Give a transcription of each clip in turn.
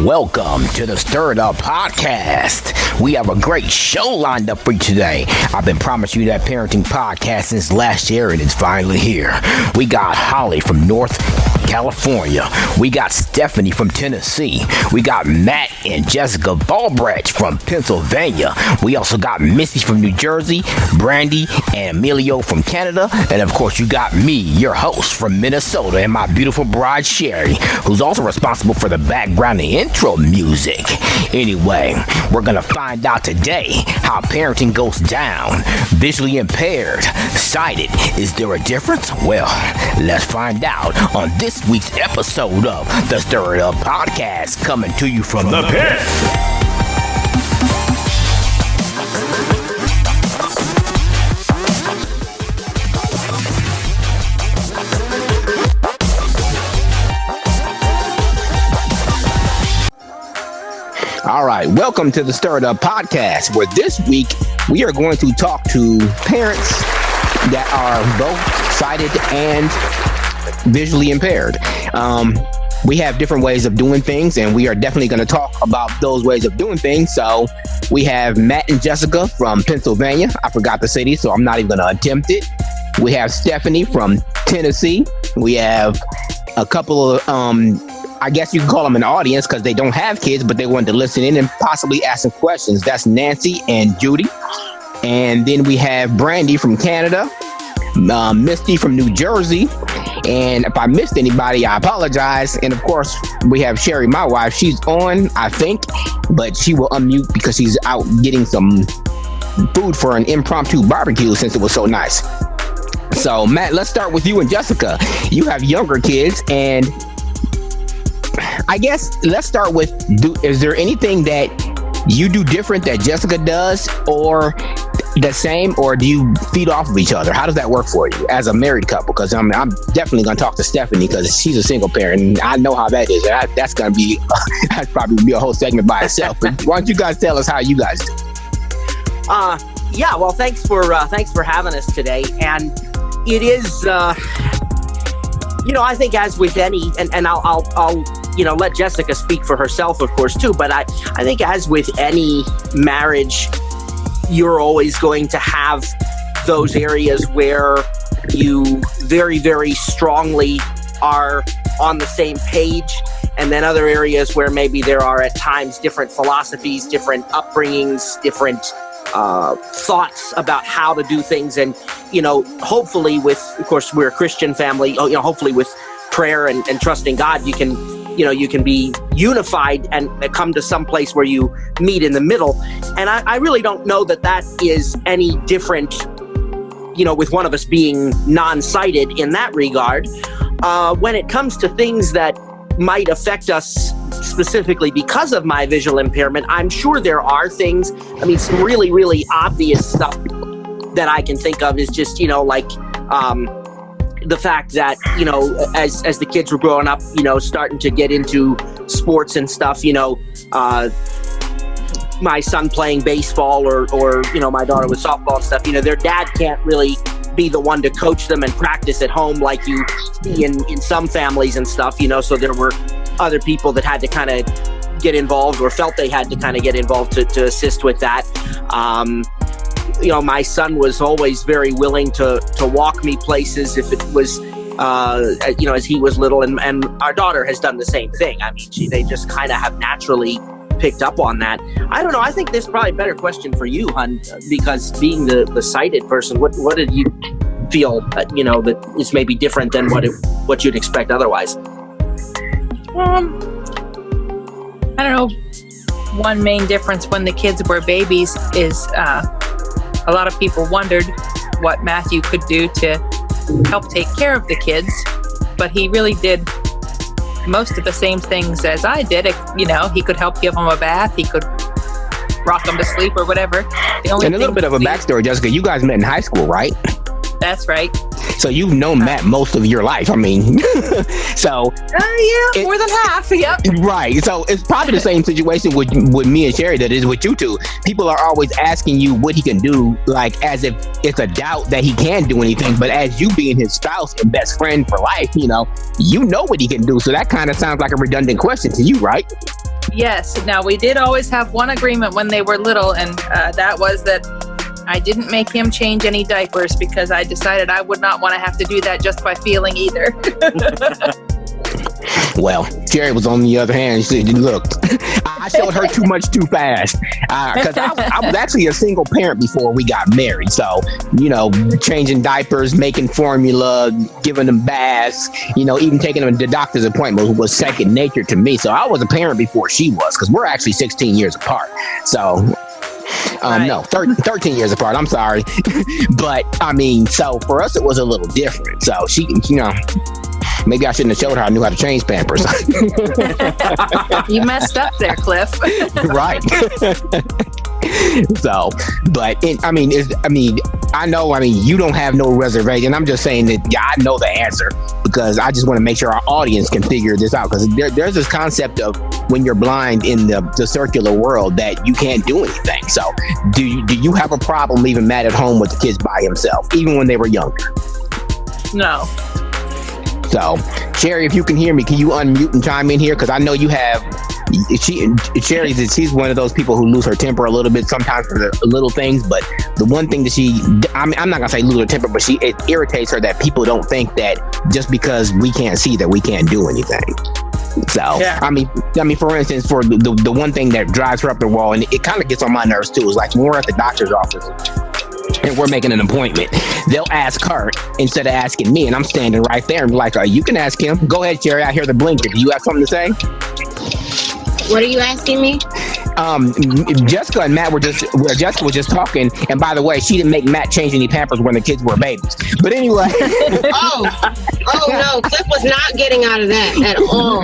Welcome to the SturItUp podcast. We have a great show lined up for you today. I've been promising you that parenting podcast since last year, and it's finally here. We got Holly from North California. We got Stephanie from Tennessee. We got Matt and Jessica Ballbrecht from Pennsylvania. We also got Missy from New Jersey, Brandy and Emilio from Canada, and of course you got me, your host from Minnesota, and my beautiful bride Sherry, who's also responsible for the background and intro music. Anyway, we're gonna find out today how parenting goes down. Visually impaired, sighted, is there a difference? Well, let's find out on this week's episode of the SturItUp podcast, coming to you from the pit. All right, welcome to the SturItUp podcast, where this week we are going to talk to parents that are both sighted and visually impaired. We have different ways of doing things, and we are definitely going to talk about those ways of doing things. So we have Matt and Jessica from Pennsylvania. I forgot the city, so I'm not even going to attempt it. We have Stephanie from Tennessee. We have a couple of I guess you can call them an audience because they don't have kids, but they wanted to listen in and possibly ask some questions. That's Nancy and Judy. And then we have Brandy from Canada, Misty from New Jersey. And if I missed anybody, I apologize. And of course, we have Sherry, my wife. She's on, I think, but she will unmute because she's out getting some food for an impromptu barbecue since it was so nice. So, Matt, let's start with you and Jessica. You have younger kids, and I guess let's start with, is there anything that you do different that Jessica does, or the same, or do you feed off of each other? How does that work for you as a married couple? Because I'm definitely going to talk to Stephanie because she's a single parent, and I know how that is. That's going to be, that's probably be a whole segment by itself. But why don't you guys tell us how you guys do? Yeah, well, thanks for having us today. And it is, I think as with any, and I'll let Jessica speak for herself, of course, too. But I think as with any marriage, you're always going to have those areas where you very, very strongly are on the same page. And then other areas where maybe there are at times different philosophies, different upbringings, different thoughts about how to do things. And, hopefully of course, we're a Christian family, hopefully with prayer and trusting God, you can be unified and come to some place where you meet in the middle. And I really don't know that is any different, with one of us being non-sighted in that regard. When it comes to things that might affect us specifically because of my visual impairment, I'm sure there are things. I mean, some really, really obvious stuff that I can think of is just, the fact that, as the kids were growing up, starting to get into sports and stuff, my son playing baseball or my daughter with softball and stuff, their dad can't really be the one to coach them and practice at home like you see in some families and stuff, so there were other people that had to kind of get involved or felt they had to kind of get involved to assist with that. My son was always very willing to walk me places if it was, as he was little, and our daughter has done the same thing. I mean, they just kind of have naturally picked up on that. I don't know. I think this is probably a better question for you, hun, because being the sighted person, what did you feel, that is maybe different than what you'd expect otherwise? I don't know. One main difference when the kids were babies is a lot of people wondered what Matthew could do to help take care of the kids, but he really did most of the same things as I did. He could help give them a bath, he could rock them to sleep or whatever. And a little bit of a backstory, Jessica, you guys met in high school, right? That's right. So you've known Matt most of your life. I mean, so yeah, more than half. Yep. Right. So it's probably the same situation with me and Sherry that is with you two. People are always asking you what he can do, like as if it's a doubt that he can do anything. But as you being his spouse and best friend for life, you know what he can do. So that kind of sounds like a redundant question to you, right? Yes. Now, we did always have one agreement when they were little, and that was that I didn't make him change any diapers because I decided I would not want to have to do that just by feeling either. Well, Jerry was on the other hand. She said, look, I showed her too much too fast. Because I was actually a single parent before we got married. So, changing diapers, making formula, giving them baths, even taking them to the doctor's appointment was second nature to me. So I was a parent before she was, because we're actually 16 years apart. So... Right. No, 13 years apart. I'm sorry. But, so for us, it was a little different. So she, maybe I shouldn't have showed her I knew how to change Pampers. You messed up there, Cliff. Right. So, but, I know, you don't have no reservation. I'm just saying that, I know the answer because I just want to make sure our audience can figure this out, because there's this concept of when you're blind in the circular world that you can't do anything. So do you have a problem leaving Matt at home with the kids by himself, even when they were younger? No. So, Sherry, if you can hear me, can you unmute and chime in here? Because I know you have... She's one of those people who lose her temper a little bit sometimes for the little things, but the one thing that I'm not gonna say lose her temper, but it irritates her that people don't think that just because we can't see that we can't do anything. So, yeah. For instance, for the one thing that drives her up the wall, and it kind of gets on my nerves too, is like when we're at the doctor's office and we're making an appointment, they'll ask her instead of asking me, and I'm standing right there and be like, you can ask him. Go ahead, Sherry, I hear the blinker. Do you have something to say? What are you asking me? Jessica and Matt Jessica was just talking, and by the way, she didn't make Matt change any Pampers when the kids were babies. But anyway. Oh no, Cliff was not getting out of that at all.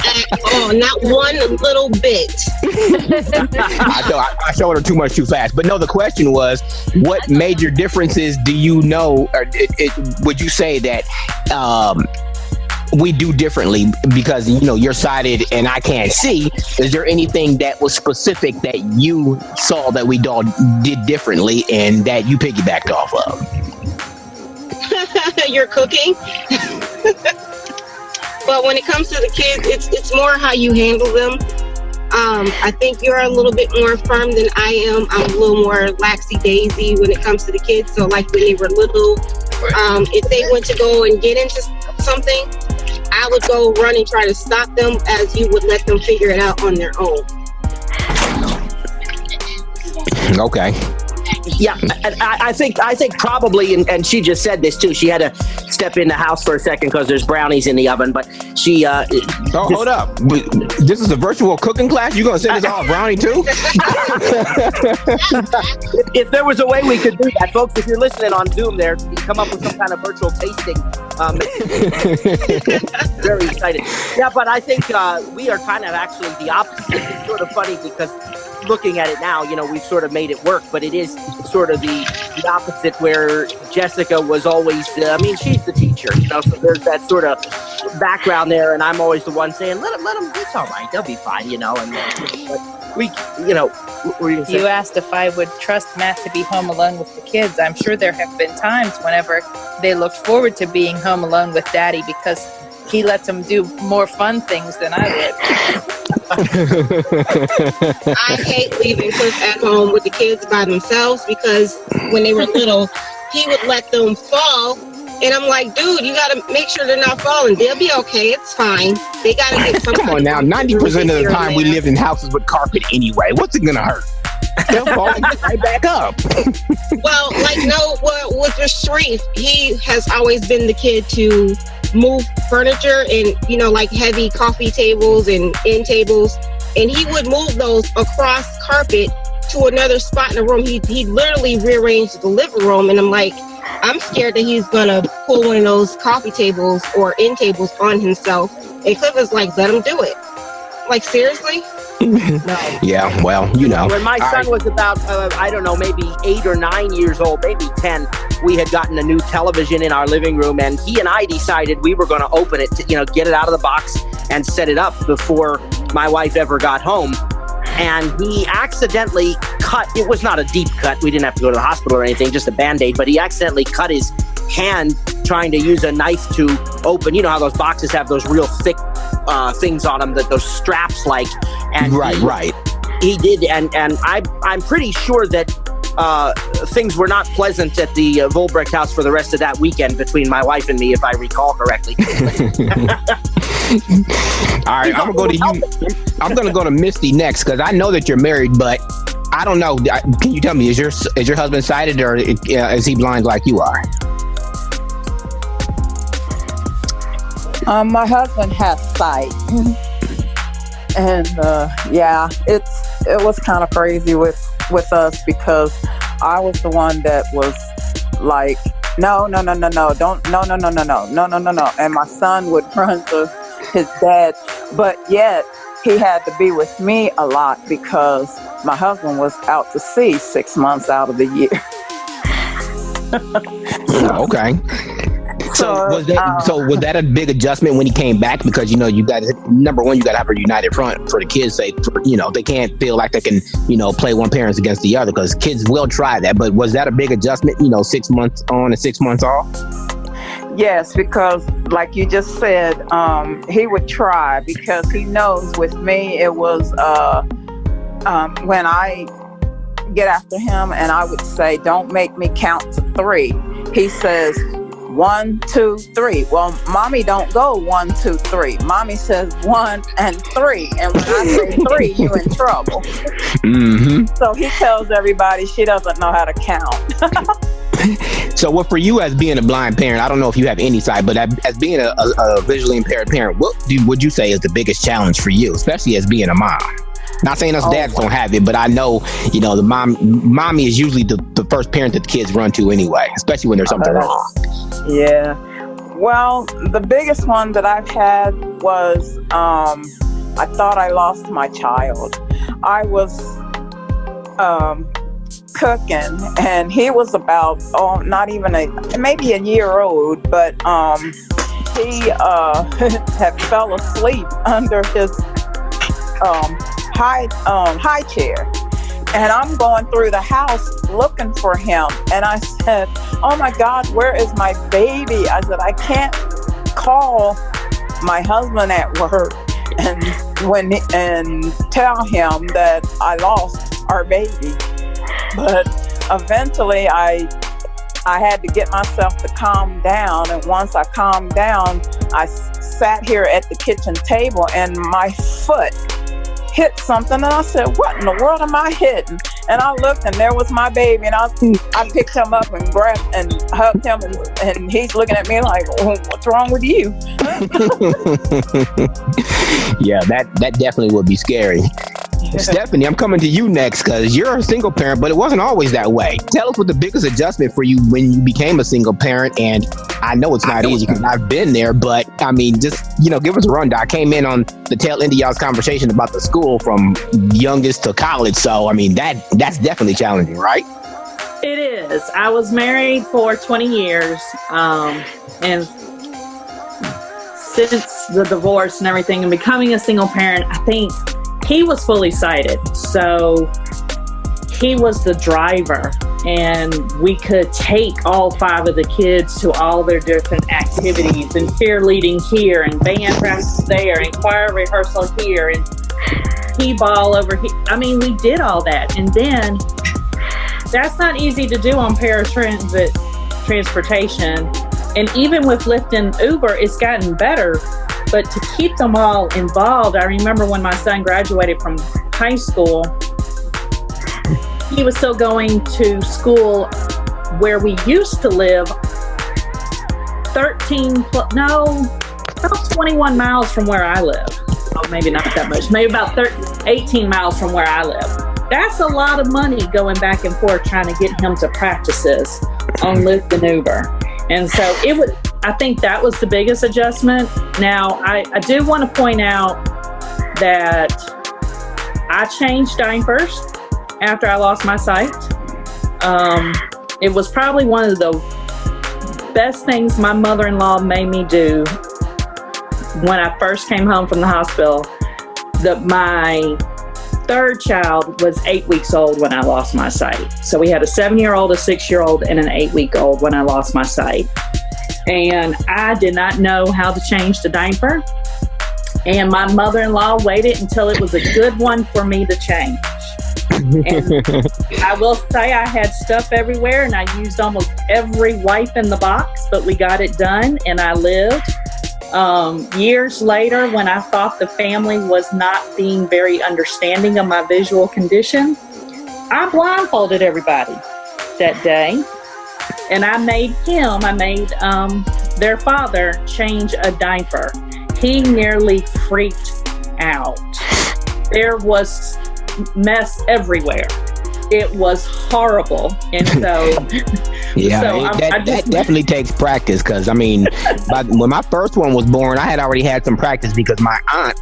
At all, not one little bit. I showed her too much too fast. But no, the question was, what major differences do you know, or would you say that we do differently because you're sighted and I can't see? Is there anything that was specific that you saw that we all did differently and that you piggybacked off of? You're cooking. But when it comes to the kids, it's more how you handle them. I think you're a little bit more firm than I am. I'm a little more laxy-daisy when it comes to the kids. So like when they were little, if they went to go and get into something, I would go run and try to stop them as you would let them figure it out on their own. Okay. Yeah, I think probably, and she just said this too. She had to step in the house for a second because there's brownies in the oven. But she. Hold up! This is a virtual cooking class. You gonna send us all a brownie too? If there was a way we could do that, folks, if you're listening on Zoom, there, come up with some kind of virtual tasting. Very excited. Yeah, but I think we are kind of actually the opposite. It's sort of funny because looking at it now, we've sort of made it work, but it is sort of the opposite where Jessica was always, she's the teacher, so there's that sort of background there, and I'm always the one saying, let them, it's all right, they'll be fine, and but we, You asked if I would trust Matt to be home alone with the kids. I'm sure there have been times whenever they looked forward to being home alone with Daddy because he lets them do more fun things than I would. I hate leaving Cliff at home with the kids by themselves because when they were little, he would let them fall. And I'm like, dude, you got to make sure they're not falling. They'll be okay. It's fine. They got to get something. Come on now. 90% of the time we lived in houses with carpet anyway. What's it going to hurt? They'll fall right back up. Well, with Sharif, he has always been the kid to move furniture and, like heavy coffee tables and end tables. And he would move those across carpet to another spot in the room. He literally rearranged the living room. And I'm like, I'm scared that he's going to pull one of those coffee tables or end tables on himself. And Cliff is like, let him do it. Like, seriously? No. Yeah, well, When my son was about, maybe 8 or 9 years old, maybe 10, we had gotten a new television in our living room, and he and I decided we were going to open it to, get it out of the box and set it up before my wife ever got home. And he accidentally cut, it was not a deep cut, we didn't have to go to the hospital or anything, just a Band-Aid, but he accidentally cut his hand trying to use a knife to open, how those boxes have those real thick things on him, that those straps, like, and right. He did, and I'm pretty sure that things were not pleasant at the Volbrecht house for the rest of that weekend between my wife and me, if I recall correctly. All right, I'm gonna go to you. I'm gonna go to Misty next, because I know that you're married, but I don't know. Can you tell me, is your husband sighted, or is he blind like you are? My husband has sight, and it was kind of crazy with us, because I was the one that was like, no, don't, no, and my son would run to his dad, but yet he had to be with me a lot because my husband was out to sea 6 months out of the year. Okay. So was that a big adjustment when he came back? Because, you got, number one, you got to have a united front for the kids. They can't feel like they can, play one parent against the other, because kids will try that. But was that a big adjustment, 6 months on and 6 months off? Yes, because like you just said, he would try, because he knows with me, it was when I get after him and I would say, don't make me count to 3. He says, 1, 2, 3. Well, mommy don't go 1, 2, 3. Mommy says 1 and 3. And when I say 3, you in trouble. Mm-hmm. So he tells everybody she doesn't know how to count. So what for you, as being a blind parent, I don't know if you have any sight, but as being a visually impaired parent, what would you say is the biggest challenge for you, especially as being a mom? Not saying us dads don't have it, but I know, the mommy is usually the first parent that the kids run to anyway, especially when there's something wrong. Yeah. Well, the biggest one that I've had was, I thought I lost my child. I was cooking, and he was about, not even maybe a year old, but he had fell asleep under his high chair, and I'm going through the house looking for him, and I said, oh my God, where is my baby? I said, I can't call my husband at work and tell him that I lost our baby. But eventually I had to get myself to calm down, and once I calmed down, I sat here at the kitchen table and my foot hit something, and I said, what in the world am I hitting? And I looked, and there was my baby, and I picked him up and grabbed and hugged him, and he's looking at me like, what's wrong with you? Yeah, that definitely would be scary. Stephanie, I'm coming to you next, because you're a single parent, but it wasn't always that way. Tell us what the biggest adjustment for you when you became a single parent. And I know it's not easy, because I've been there, but I mean, just, give us a rundown. I came in on the tail end of y'all's conversation about the school from youngest to college. So, I mean, that's definitely challenging, right? It is. I was married for 20 years. And since the divorce and everything and becoming a single parent, I think he was fully sighted, so he was the driver, and we could take all 5 of the kids to all their different activities, and cheerleading here, and band practice there, and choir rehearsal here, and t-ball over here. I mean, we did all that, and then that's not easy to do on paratransit transportation, and even with Lyft and Uber, it's gotten better. But to keep them all involved, I remember when my son graduated from high school, he was still going to school where we used to live, 21 miles from where I live. Oh, maybe not that much, maybe about 18 miles from where I live. That's a lot of money going back and forth trying to get him to practices on Lyft and Uber. And so I think that was the biggest adjustment. Now, I do want to point out that I changed diapers after I lost my sight. It was probably one of the best things my mother-in-law made me do when I first came home from the hospital. My 3rd child was 8 weeks old when I lost my sight. So we had a 7-year-old, a 6-year-old, and an 8-week-old when I lost my sight. And I did not know how to change the diaper. And my mother-in-law waited until it was a good one for me to change. And I will say I had stuff everywhere, and I used almost every wipe in the box, but we got it done, and I lived. Years later, when I thought the family was not being very understanding of my visual condition, I blindfolded everybody that day, and I made their father change a diaper. He nearly freaked out. There was mess everywhere. It was horrible. And so that definitely takes practice, because I mean, when my first one was born, I had already had some practice because my aunt,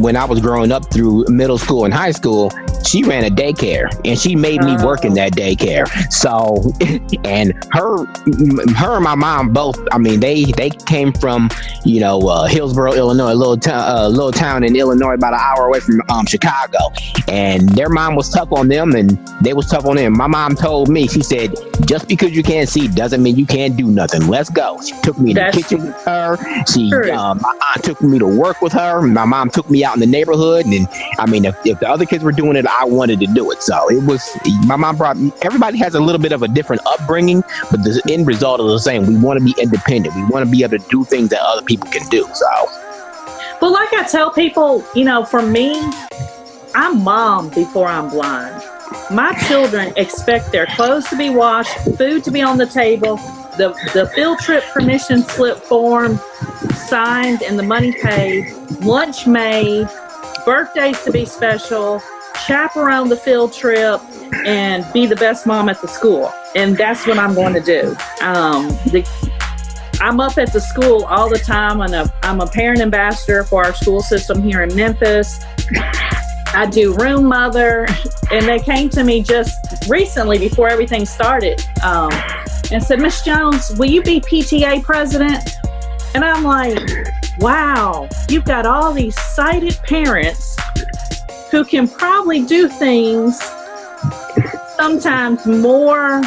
when I was growing up through middle school and high school, she ran a daycare, and she made me work in that daycare. So, and her and my mom both, I mean, they came from, Hillsboro, Illinois, a little town in Illinois, about an hour away from Chicago. And their mom was tough on them, and they was tough on them. My mom told me, she said, just because you can't see doesn't mean you can't do nothing. Let's go. She took me in the kitchen with her. My aunt took me to work with her. My mom took me out in the neighborhood. And I mean, if the other kids were doing it, I wanted to do it. So it was, my mom brought me, everybody has a little bit of a different upbringing, but the end result is the same. We want to be independent. We want to be able to do things that other people can do. So. Well, like I tell people, for me, I'm mom before I'm blind. My children expect their clothes to be washed, food to be on the table, the field trip permission slip form signed and the money paid, lunch made, birthdays to be special, chaperone the field trip, and be the best mom at the school. And that's what I'm going to do. I'm up at the school all the time, and I'm a parent ambassador for our school system here in Memphis. I do room mother, and they came to me just recently before everything started and said, Miss Jones, will you be PTA president? And I'm like, wow, you've got all these sighted parents who can probably do things sometimes more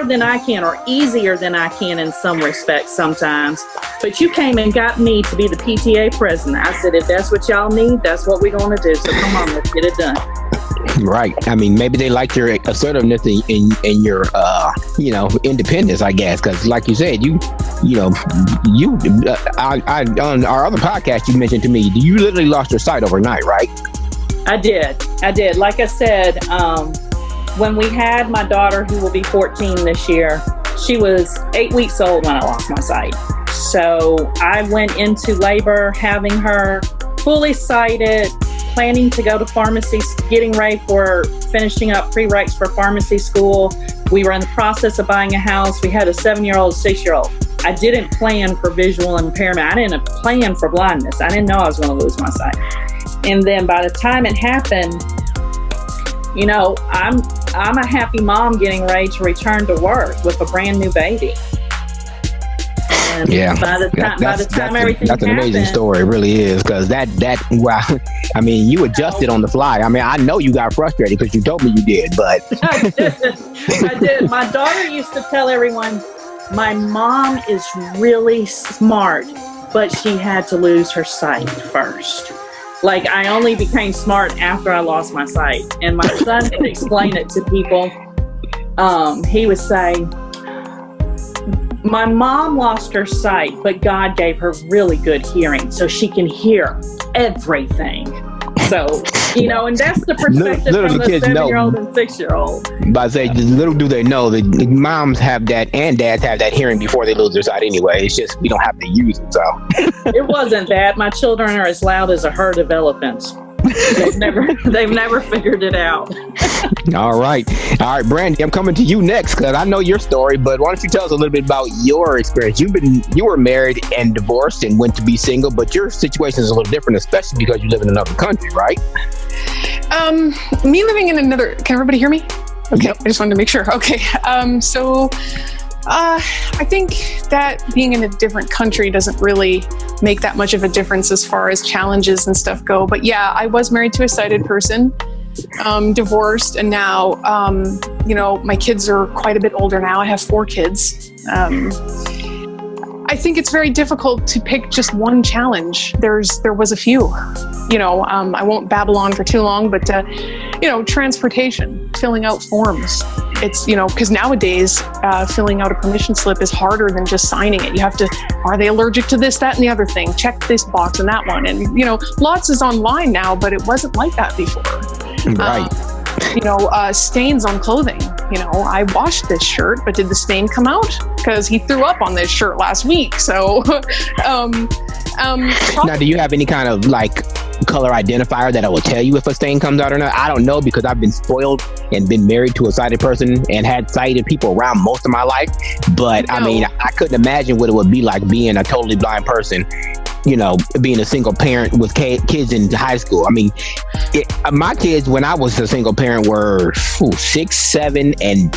than I can, or easier than I can in some respects sometimes. But you came and got me to be the PTA president. I said, if that's what y'all need, that's what we're going to do. So come on, let's get it done. Right. I mean, maybe they like your assertiveness in your, independence, I guess. Because like you said, on our other podcast, you mentioned to me, you literally lost your sight overnight, right? I did. Like I said, when we had my daughter, who will be 14 this year, she was 8 weeks old when I lost my sight. So I went into labor having her fully sighted, planning to go to pharmacy, getting ready for finishing up prereqs for pharmacy school. We were in the process of buying a house. We had a 7-year-old, 6-year-old. I didn't plan for visual impairment. I didn't plan for blindness. I didn't know I was going to lose my sight. And then by the time it happened, I'm a happy mom getting ready to return to work with a brand new baby. And by the time everything that's an happened, amazing story. It really is, because you adjusted on the fly. I mean, I know you got frustrated because you told me you did, but I did. My daughter used to tell everyone, my mom is really smart, but she had to lose her sight first. Like, I only became smart after I lost my sight. And my son would explain it to people. He would say, my mom lost her sight, but God gave her really good hearing, so she can hear everything. So, and that's the perspective from the 7-year-old and 6-year-old. But I say, little do they know that moms have that and dads have that hearing before they lose their sight anyway. It's just we don't have to use it. So it wasn't that. My children are as loud as a herd of elephants. They've never figured it out. All right, Brandy, I'm coming to you next because I know your story. But why don't you tell us a little bit about your experience? You were married and divorced and went to be single, but your situation is a little different, especially because you live in another country, right? Me living in another. Can everybody hear me? Okay, yep. I just wanted to make sure. Okay, I think that being in a different country doesn't really make that much of a difference as far as challenges and stuff go. But yeah, I was married to a sighted person, divorced, and now, my kids are quite a bit older now. I have 4 kids. I think it's very difficult to pick just one challenge. There was a few, I won't babble on for too long, but, transportation, filling out forms. It's, because nowadays filling out a permission slip is harder than just signing it. You have to, are they allergic to this, that, and the other thing? Check this box and that one. And, lots is online now, but it wasn't like that before. Right. Stains on clothing. I washed this shirt, but did the stain come out? Because he threw up on this shirt last week. So, now, do you have any kind of color identifier that will tell you if a stain comes out or not? I don't know, because I've been spoiled and been married to a sighted person and had sighted people around most of my life. But No. I mean, I couldn't imagine what it would be like being a totally blind person, being a single parent with kids in high school. I mean, my kids, when I was a single parent, were 6, 7, and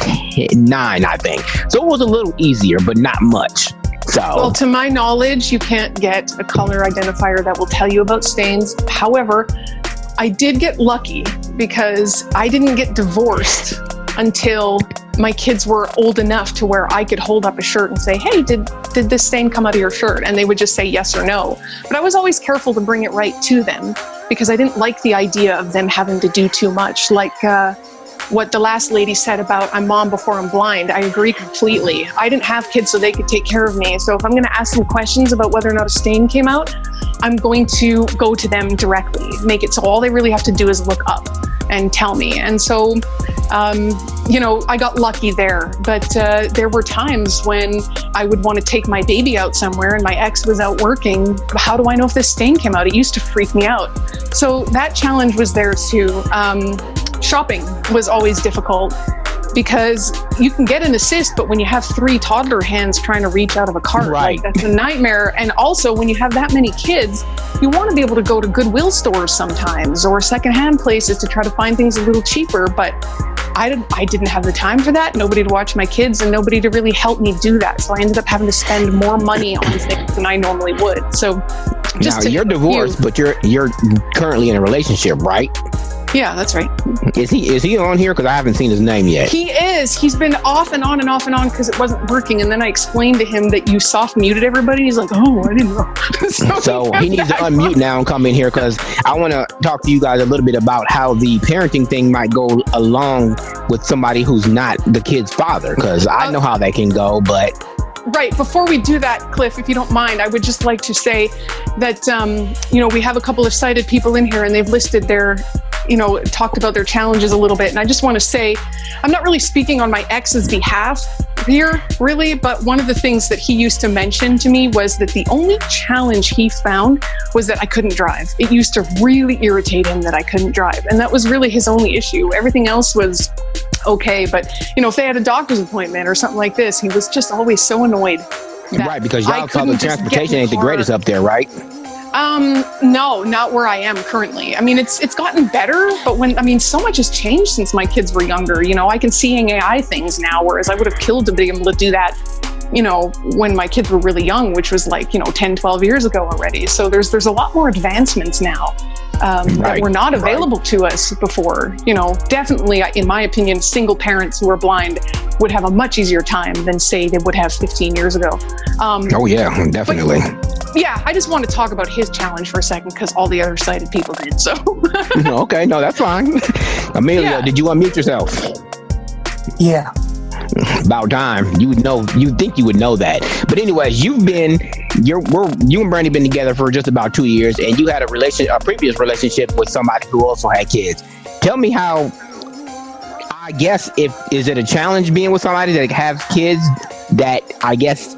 9, I think. So it was a little easier, but not much. So, Well, to my knowledge, you can't get a color identifier that will tell you about stains. However, I did get lucky because I didn't get divorced until my kids were old enough to where I could hold up a shirt and say, hey, did this stain come out of your shirt? And they would just say yes or no. But I was always careful to bring it right to them because I didn't like the idea of them having to do too much. Like what the last lady said about I'm mom before I'm blind. I agree completely. I didn't have kids so they could take care of me. So if I'm going to ask them questions about whether or not a stain came out, I'm going to go to them directly, make it so all they really have to do is look up and tell me. And so, I got lucky there, but there were times when I would want to take my baby out somewhere and my ex was out working. How do I know if this stain came out? It used to freak me out. So that challenge was there too. Shopping was always difficult because you can get an assist, but when you have 3 toddler hands trying to reach out of a cart, Right. that's a nightmare. And also when you have that many kids, you want to be able to go to Goodwill stores sometimes or secondhand places to try to find things a little cheaper. But I didn't have the time for that. Nobody to watch my kids and nobody to really help me do that. So I ended up having to spend more money on things than I normally would. So now you're divorced, but you're currently in a relationship, right? Yeah, that's right. Is he on here? Because I haven't seen his name yet. He is. He's been off and on and off and on because it wasn't working. And then I explained to him that you soft muted everybody. He's like, oh, I didn't know. So he needs to unmute now and come in here because I want to talk to you guys a little bit about how the parenting thing might go along with somebody who's not the kid's father, because I know how that can go, but... Right. Before we do that, Cliff, if you don't mind, I would just like to say that, we have a couple of sighted people in here and they've listed their, talked about their challenges a little bit. And I just want to say, I'm not really speaking on my ex's behalf here, really, but one of the things that he used to mention to me was that the only challenge he found was that I couldn't drive. It used to really irritate him that I couldn't drive. And that was really his only issue. Everything else was okay. But, if they had a doctor's appointment or something like this, he was just always so annoyed. Right, because y'all public transportation ain't the greatest up there, right? No, not where I am currently. I mean, it's gotten better, but so much has changed since my kids were younger. I can see AI things now, whereas I would have killed to be able to do that, when my kids were really young, which was 10, 12 years ago already. So there's a lot more advancements now. That were not available to us before. Definitely, in my opinion, single parents who are blind would have a much easier time than, say, they would have 15 years ago. Oh, yeah, definitely. Yeah, I just want to talk about his challenge for a second because all the other sighted people did. So. Okay, no, that's fine. Amelia, Did you unmute yourself? Yeah. About time. You'd think you would know that. But anyways, you and Bernie been together for just about 2 years, and you had a previous relationship with somebody who also had kids. Tell me how, I guess, is it a challenge being with somebody that has kids that I guess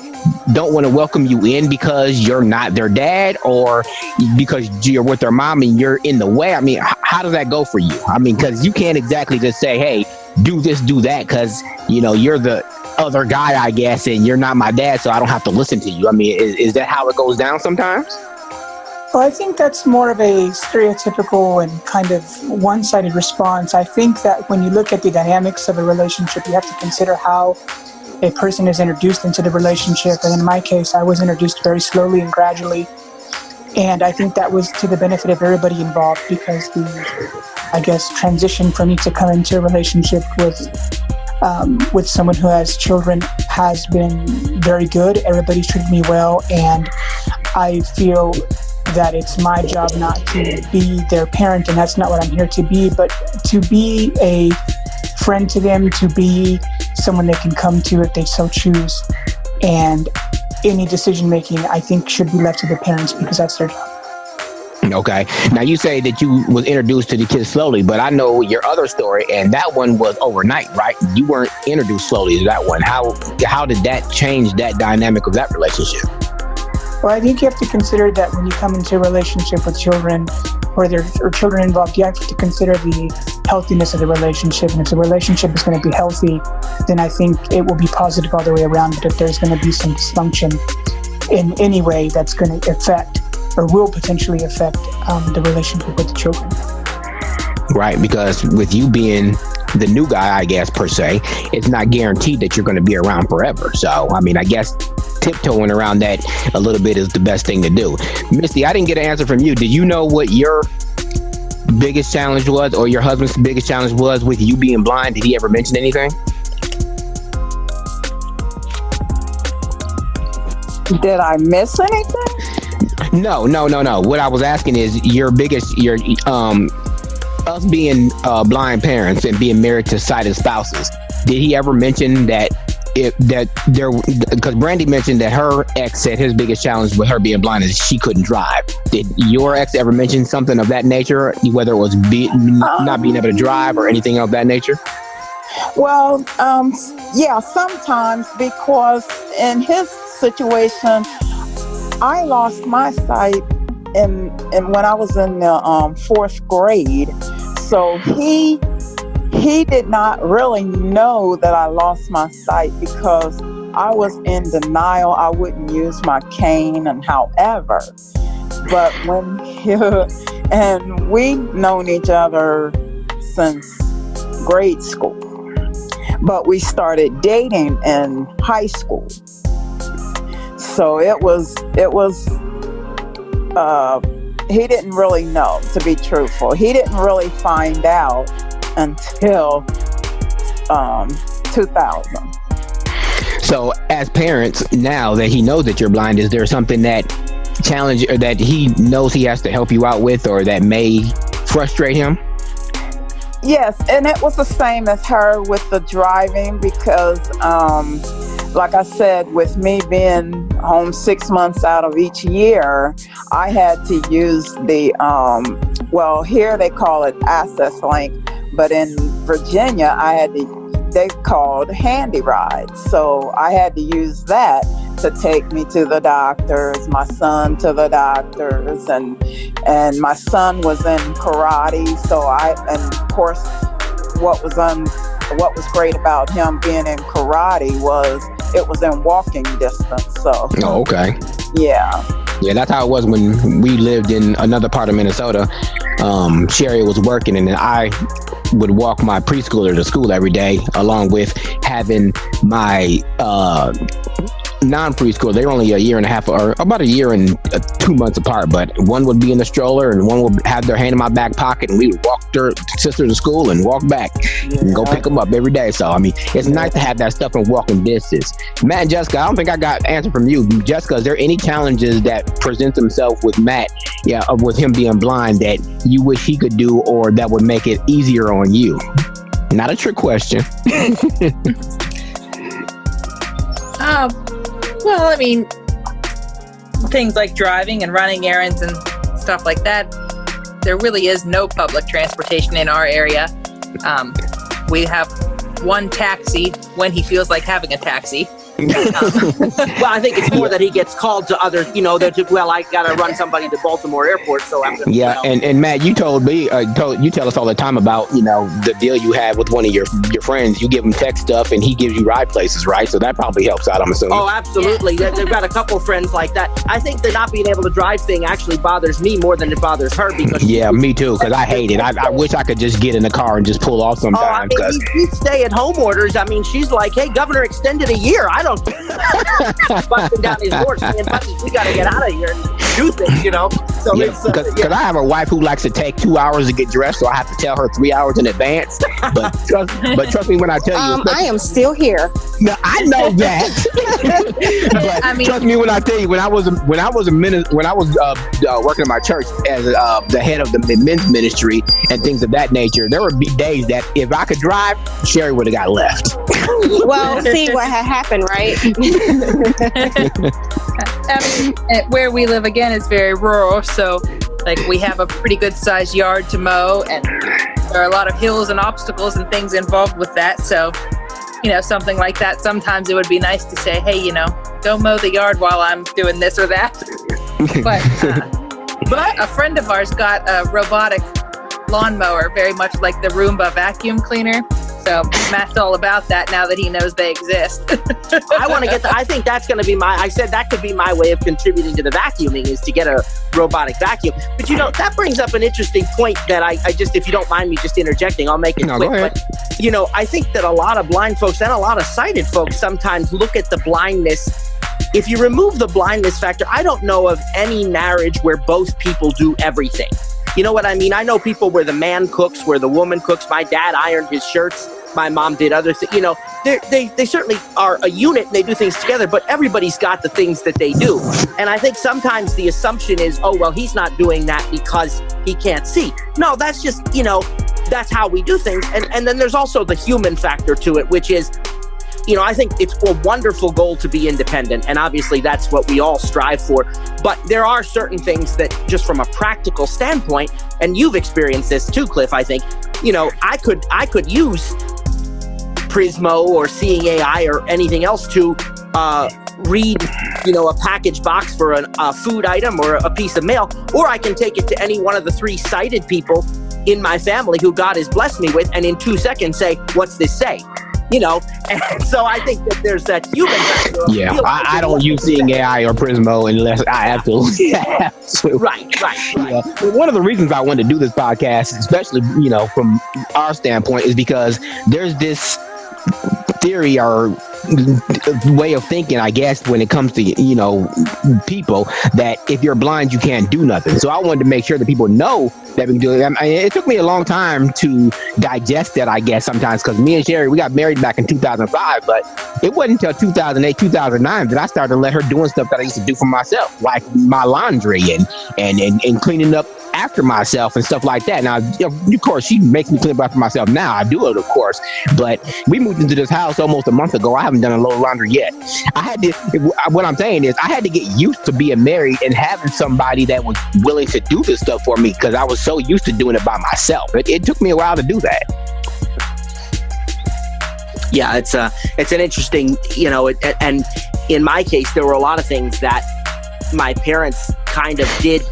don't want to welcome you in because you're not their dad or because you're with their mom and you're in the way? I mean, how does that go for you? I mean, because you can't exactly just say, hey, do this, do that, because, you're the other guy, I guess, and you're not my dad, so I don't have to listen to you. I mean, is that how it goes down sometimes? Well, I think that's more of a stereotypical and kind of one-sided response. I think that when you look at the dynamics of a relationship, you have to consider how a person is introduced into the relationship. And in my case, I was introduced very slowly and gradually. And I think that was to the benefit of everybody involved because the, transition for me to come into a relationship was with someone who has children has been very good. Everybody's treated me well, and I feel that it's my job not to be their parent, and that's not what I'm here to be, but to be a friend to them, to be someone they can come to if they so choose. And any decision making, I think, should be left to the parents because that's their job. Okay. Now you say that you was introduced to the kids slowly, but I know your other story, and that one was overnight, right? You weren't introduced slowly to that one. How did that change that dynamic of that relationship? Well, I think you have to consider that when you come into a relationship with children, or there are children involved, you have to consider the healthiness of the relationship. And if the relationship is going to be healthy, then I think it will be positive all the way around. But if there's going to be some dysfunction in any way, that's going to affect or will potentially affect the relationship with the children. Right, because with you being the new guy, I guess, per se, it's not guaranteed that you're going to be around forever. So, I mean, I guess tiptoeing around that a little bit is the best thing to do. Misty, I didn't get an answer from you. Did you know what your biggest challenge was, or your husband's biggest challenge was with you being blind? Did he ever mention anything? Did I miss anything? No. What I was asking is us being blind parents and being married to sighted spouses. Did he ever mention that because Brandy mentioned that her ex said his biggest challenge with her being blind is she couldn't drive. Did your ex ever mention something of that nature, whether it was not being able to drive or anything of that nature? Well, yeah, sometimes, because in his situation, I lost my sight in when I was in the fourth grade. So he did not really know that I lost my sight because I was in denial. I wouldn't use my cane, and however, but and we've known each other since grade school, but we started dating in high school. So it was he didn't really know, to be truthful. He didn't really find out until 2000. So as parents, now that he knows that you're blind, is there something that challenge or that he knows he has to help you out with, or that may frustrate him? Yes, and it was the same as her with the driving, because like I said, with me being home 6 months out of each year, I had to use the, well, here they call it Access Link, but in Virginia, they called Handy Rides. So I had to use that to take me to the doctors, my son to the doctors, and my son was in karate. So and of course, what was great about him being in karate was it was in walking distance. So. Oh, okay. Yeah. Yeah, that's how it was when we lived in another part of Minnesota. Sherry was working, and then I would walk my preschooler to school every day, along with having my non-preschool. They're only a year and a half, or about a year and 2 months apart, but one would be in the stroller and one would have their hand in my back pocket, and we would walk their sister to school and walk back and go pick them up every day. So, I mean, it's nice to have that stuff in walking distance. Matt and Jessica, I don't think I got an answer from you. Jessica, is there any challenges that present themselves with Matt, with him being blind, that you wish he could do, or that would make it easier on you? Not a trick question. Well, I mean, things like driving and running errands and stuff like that, there really is no public transportation in our area. We have one taxi when he feels like having a taxi. Well, I think it's more that he gets called to other, I got to run somebody to Baltimore Airport. So I'm gonna, and Matt, you told me, you tell us all the time about, the deal you have with one of your friends. You give him tech stuff and he gives you ride places, right? So that probably helps out, I'm assuming. Oh, absolutely. Yeah. They've got a couple friends like that. I think the not being able to drive thing actually bothers me more than it bothers her, because me too, because I hate it. I wish I could just get in the car and just pull off sometimes. These stay-at-home orders. I mean, she's like, hey, Governor extended a year. I don't don't busting down his door saying, "Buddy, we got to get out of here and do things," you know. So because I have a wife who likes to take 2 hours to get dressed, so I have to tell her 3 hours in advance. But trust me when I tell you, I am still here. no, I know that. But I mean- trust me when I tell you, when I was working in my church as the head of the men's ministry and things of that nature, there would be days that if I could drive, Sherry would have got left. Well, see what had happened, right? I mean, where we live again is very rural, so like we have a pretty good sized yard to mow, and there are a lot of hills and obstacles and things involved with that. So, you know, something like that, sometimes it would be nice to say, hey, you know, go mow the yard while I'm doing this or that. But a friend of ours got a robotic lawnmower, very much like the Roomba vacuum cleaner. So Matt's all about that now that he knows they exist. I want to get I think that's going to be I said that could be my way of contributing to the vacuuming, is to get a robotic vacuum. But, you know, that brings up an interesting point that I just, if you don't mind me just interjecting, I'll make it quick. But, you know, I think that a lot of blind folks and a lot of sighted folks sometimes look at the blindness. If you remove the blindness factor, I don't know of any marriage where both people do everything. You know what I mean? I know people where the man cooks, where the woman cooks. My dad ironed his shirts. My mom did other things. You know, they certainly are a unit and they do things together, but everybody's got the things that they do. And I think sometimes the assumption is, oh, well, he's not doing that because he can't see. No, that's just, you know, that's how we do things. And then there's also the human factor to it, which is, you know, I think it's a wonderful goal to be independent, and obviously that's what we all strive for. But there are certain things that, just from a practical standpoint, and you've experienced this too, Cliff, I think, you know, I could use Prismo or Seeing AI or anything else to read, you know, a package box for a food item or a piece of mail, or I can take it to any one of the 3 sighted people in my family who God has blessed me with, and in 2 seconds say, "What's this say?" You know, and so I think that there's that human factor. Yeah, I don't use Seeing AI or Prismo unless I absolutely have to. Right. Yeah. Well, one of the reasons I wanted to do this podcast, especially, you know, from our standpoint, is because there's this theory or way of thinking, I guess, when it comes to, you know, people, that if you're blind, you can't do nothing. So I wanted to make sure that people know that we can do it. I mean, it took me a long time to digest that, I guess, sometimes, because me and Sherry, we got married back in 2005, but it wasn't until 2008, 2009 that I started to let her doing stuff that I used to do for myself, like my laundry and cleaning up after myself and stuff like that. Now, of course, she makes me clean up after myself now. I do it, of course, but we moved into this house almost a month ago. I haven't done a load of laundry yet. What I'm saying is I had to get used to being married and having somebody that was willing to do this stuff for me, because I was so used to doing it by myself. It took me a while to do that. Yeah, it's an interesting, you know, and in my case, there were a lot of things that my parents kind of did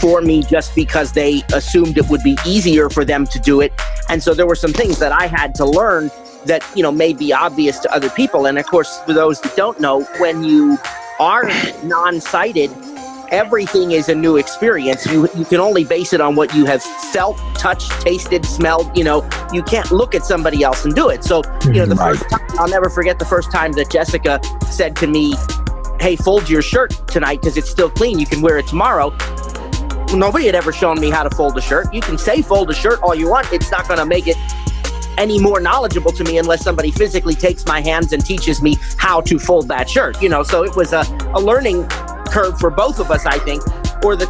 for me just because they assumed it would be easier for them to do it. And so there were some things that I had to learn that, you know, may be obvious to other people. And of course, for those that don't know, when you are non-sighted, everything is a new experience. You can only base it on what you have felt, touched, tasted, smelled. You know, you can't look at somebody else and do it. So, you know, first time, I'll never forget the first time that Jessica said to me, "Hey, fold your shirt tonight because it's still clean. You can wear it tomorrow." Nobody had ever shown me how to fold a shirt. You can say fold a shirt all you want. It's not going to make it any more knowledgeable to me unless somebody physically takes my hands and teaches me how to fold that shirt. You know, so it was a learning curve for both of us, I think. Or the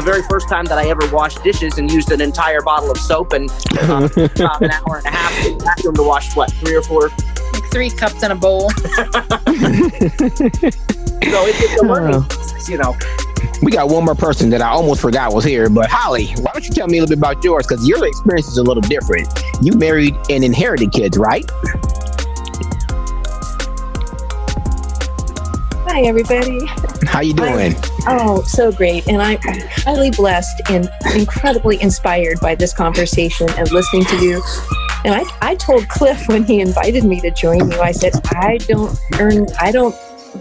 very first time that I ever washed dishes and used an entire bottle of soap and about an hour and a half in the bathroom to wash, 3 or 4? Like 3 cups in a bowl. So it's a learning process, you know. We got one more person that I almost forgot was here, but Holly, why don't you tell me a little bit about yours? Because your experience is a little different. You married and inherited kids, right? Hi, everybody. How you doing? So great. And I'm highly blessed and incredibly inspired by this conversation and listening to you. And I told Cliff when he invited me to join you, I said,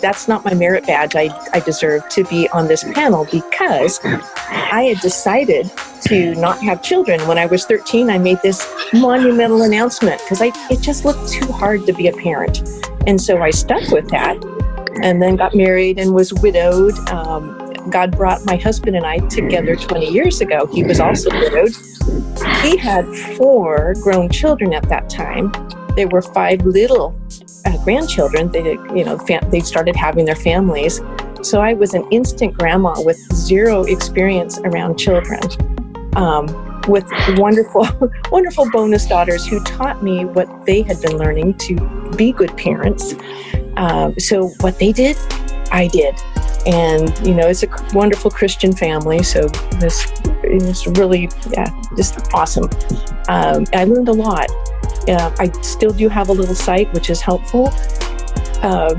that's not my merit badge. I deserve to be on this panel because I had decided to not have children. When I was 13, I made this monumental announcement because it just looked too hard to be a parent. And so I stuck with that and then got married and was widowed. God brought my husband and I together 20 years ago. He was also widowed. He had 4 grown children at that time. There were 5 little grandchildren. They started having their families. So I was an instant grandma with 0 experience around children, with wonderful, wonderful bonus daughters who taught me what they had been learning to be good parents. So what they did, I did. And, it's a wonderful Christian family. So it's really, just awesome. I learned a lot. I still do have a little site, which is helpful.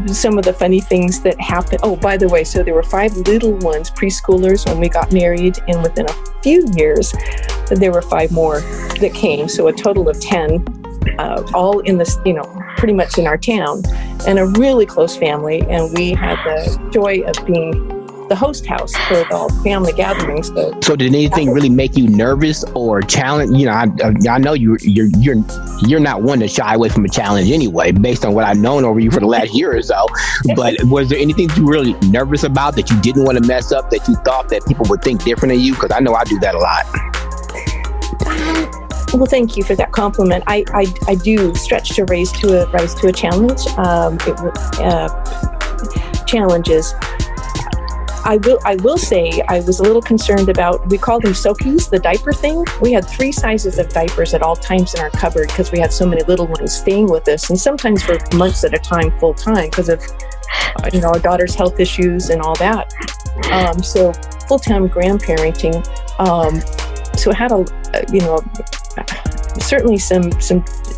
Some of the funny things that happened. Oh, by the way, so there were 5 little ones, preschoolers, when we got married. And within a few years, there were 5 more that came. So a total of 10, all in this, pretty much in our town, and a really close family. And we had the joy of being the host house for the family gatherings. So did anything really make you nervous or challenge? I know you're not one to shy away from a challenge anyway, based on what I've known over you for the last year or so. But was there anything you were really nervous about that you didn't want to mess up, that you thought that people would think different of you? Because I know I do that a lot. Well, thank you for that compliment. I do stretch to rise to a challenge. Challenges. I will say I was a little concerned about, we called them soakies, the diaper thing. We had 3 sizes of diapers at all times in our cupboard because we had so many little ones staying with us, and sometimes for months at a time, full time, because of our daughter's health issues and all that. So full-time grandparenting. So it had certainly some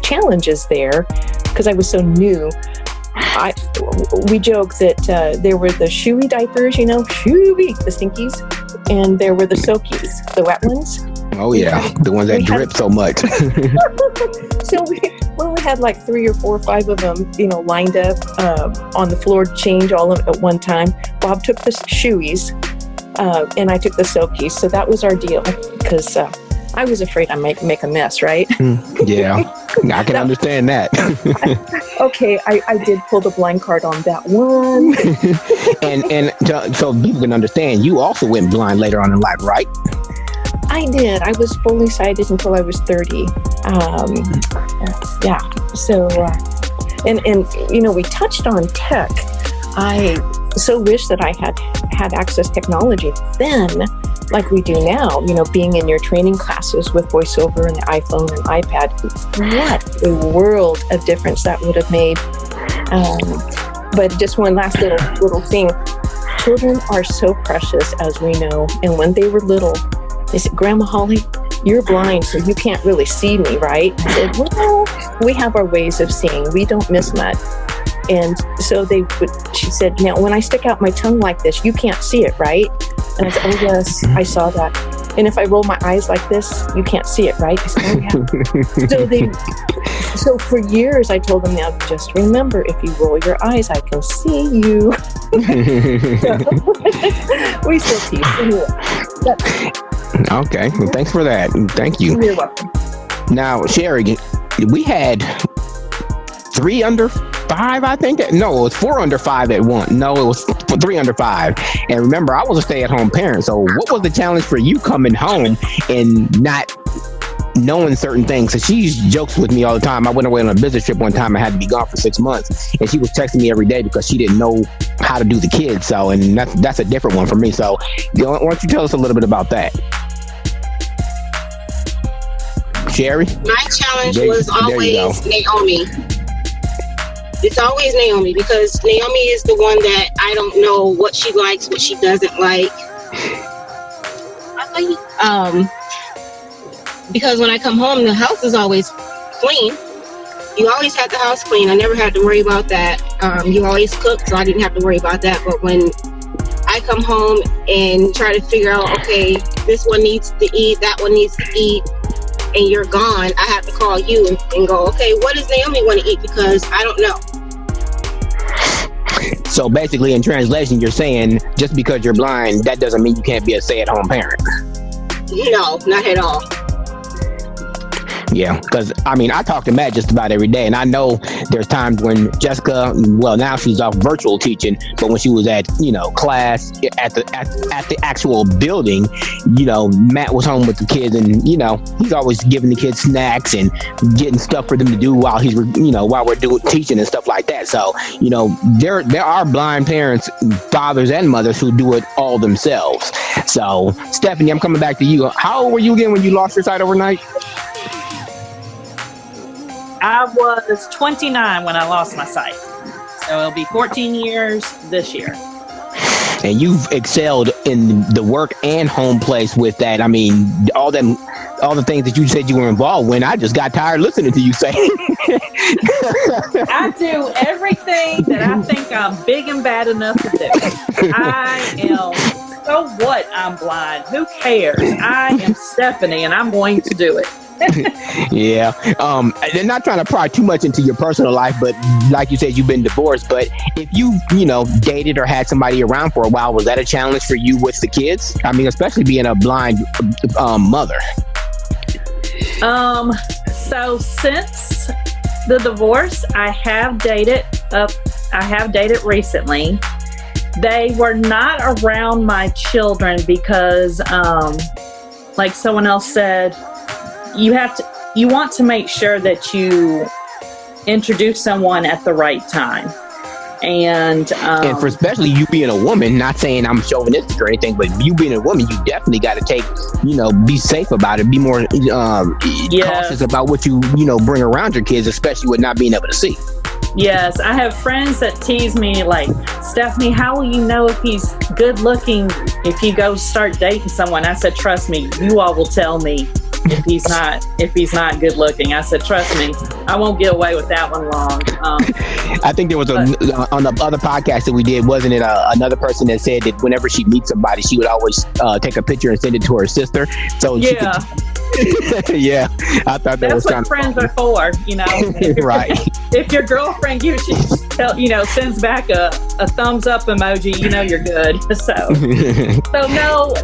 challenges there because I was so new. We joke that there were the shoey diapers, shoey, the stinkies, and there were the soakies, the wet ones. Oh yeah, the ones that drip so much. So we had like 3 or 4 or 5 of them, lined up on the floor to change all of them at one time. Bob took the shoeys, and I took the soakies. So that was our deal because I was afraid I might make a mess, right? Yeah, I can understand that. Okay, I did pull the blind card on that one. and so people can understand, you also went blind later on in life, right? I did. I was fully sighted until I was 30. Yeah. So, we touched on tech. I so wish that I had access technology then, like we do now, being in your training classes with VoiceOver and the iPhone and iPad. What a world of difference that would have made. But just one last little thing. Children are so precious, as we know. And when they were little, they said, "Grandma Holly, you're blind, so you can't really see me, right?" I said, "Well, we have our ways of seeing. We don't miss much." And so she said, "Now, when I stick out my tongue like this, you can't see it, right?" And I said, "Oh, yes, I saw that. And if I roll my eyes like this, you can't see it, right?" I said, "Oh, yeah." So for years, I told them, "Now, just remember, if you roll your eyes, I can see you." We still tease. Anyway. Okay. Well, thanks for that. Thank you. You're welcome. Now, Sherry, we had 3 under 5, I think. No, it was 4 under 5 at once. No, it was 3 under 5. And remember, I was a stay-at-home parent. So what was the challenge for you coming home and not knowing certain things? So she jokes with me all the time. I went away on a business trip one time. I had to be gone for 6 months. And she was texting me every day because she didn't know how to do the kids. So, and that's a different one for me. So why don't you tell us a little bit about that? Sherry? My challenge was always Naomi. It's always Naomi, because Naomi is the one that I don't know what she likes, what she doesn't like. Because when I come home, the house is always clean. You always had the house clean. I never had to worry about that. You always cooked, so I didn't have to worry about that. But when I come home and try to figure out, okay, this one needs to eat, that one needs to eat, and you're gone, I have to call you and go, okay, what does Naomi want to eat? Because I don't know. So basically, in translation, you're saying just because you're blind, that doesn't mean you can't be a stay-at-home parent. No, not at all. Yeah, because I mean, I talk to Matt just about every day, and I know there's times when Jessica, well, now she's off virtual teaching, but when she was at, class at the actual building, Matt was home with the kids, and he's always giving the kids snacks and getting stuff for them to do while he's, while we're doing teaching and stuff like that. So, there are blind parents, fathers and mothers, who do it all themselves. So, Stephanie, I'm coming back to you. How old were you again when you lost your sight overnight? I was 29 when I lost my sight. So it'll be 14 years this year. And you've excelled in the work and home place with that. I mean, all the things that you said you were involved in, I just got tired listening to you say. I do everything that I think I'm big and bad enough to do. I am, so what? I'm blind. Who cares? I am Stephanie, and I'm going to do it. Yeah. They're not trying to pry too much into your personal life, but like you said, you've been divorced. But if you, dated or had somebody around for a while, was that a challenge for you with the kids? I mean, especially being a blind mother. So since the divorce, I have dated recently. They were not around my children because, like someone else said, you want to make sure that you introduce someone at the right time. And for especially you being a woman, not saying I'm chauvinistic or anything, but you being a woman, you definitely got to be safe about it, be more cautious about what you bring around your kids, especially with not being able to see. Yes, I have friends that tease me like, Stephanie, how will you know if he's good looking if you go start dating someone? I said, trust me, you all will tell me if he's not good looking. I said, trust me, I won't get away with that one long. I think there was on the other podcast that we did, wasn't it another person that said that whenever she meets somebody, she would always take a picture and send it to her sister. So she could, yeah, I thought that was kind of friends are for, right. If your girlfriend gives you, sends back a thumbs up emoji, you're good. So no,